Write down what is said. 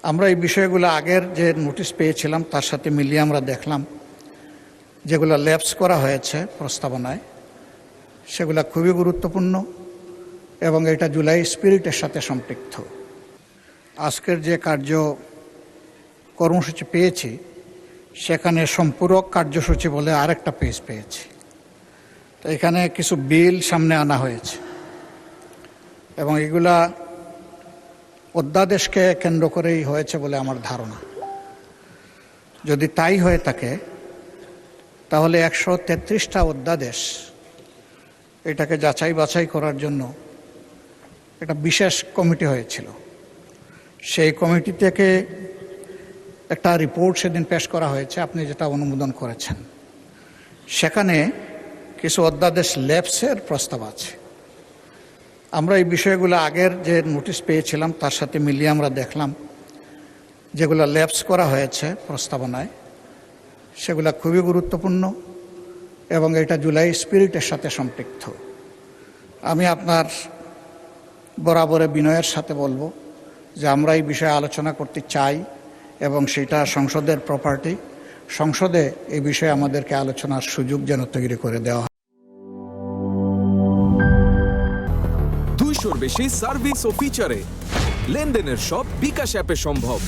আমরা এই বিষয়গুলো আগের যে নোটিশ পেয়েছিলাম তার সাথে মিলিয়ে আমরা দেখলাম যেগুলো ল্যাপস করা হয়েছে প্রস্তাবনায় সেগুলো খুবই গুরুত্বপূর্ণ এবং এটা জুলাই স্পিরিটের সাথে সম্পৃক্ত। আজকের যে কর্মসূচি পেয়েছি সেখানে সম্পূরক কার্যসূচি বলে আরেকটা পেজ পেয়েছি। তো এখানে কিছু বিল সামনে আনা হয়েছে এবং এগুলা অধ্যাদেশকে কেন্দ্র করেই হয়েছে বলে আমার ধারণা। যদি তাই হয়ে থাকে তাহলে 133টা অধ্যাদেশ এটাকে যাচাই বাছাই করার জন্য একটা বিশেষ কমিটি হয়েছিল। সেই কমিটি থেকে একটা রিপোর্ট সেদিন পেশ করা হয়েছে, আপনি যেটা অনুমোদন করেছেন। সেখানে কিছু অধ্যাদেশ ল্যাপসের প্রস্তাব আছে। আমরা এই বিষয়গুলো আগের যে নোটিশ পেয়েছিলাম তার সাথে মিলিয়ে আমরা দেখলাম যেগুলো ল্যাপস করা হয়েছে প্রস্তাবনায় সেগুলো খুবই গুরুত্বপূর্ণ এবং এটা জুলাই স্পিরিটের সাথে সম্পৃক্ত। আমি আপনার বরাবরে বিনয়ের সাথে বলবো যে আমরা এই বিষয়ে আলোচনা করতে চাই এবং সেটা সংসদের প্রপার্টি। সংসদে এই বিষয়ে আমাদেরকে আলোচনার সুযোগ যেন তৈরি করে দেওয়া হয়। 200-র বেশি সার্ভিস ও ফিচারে লেনদেনের সব বিকাশ অ্যাপে সম্ভব।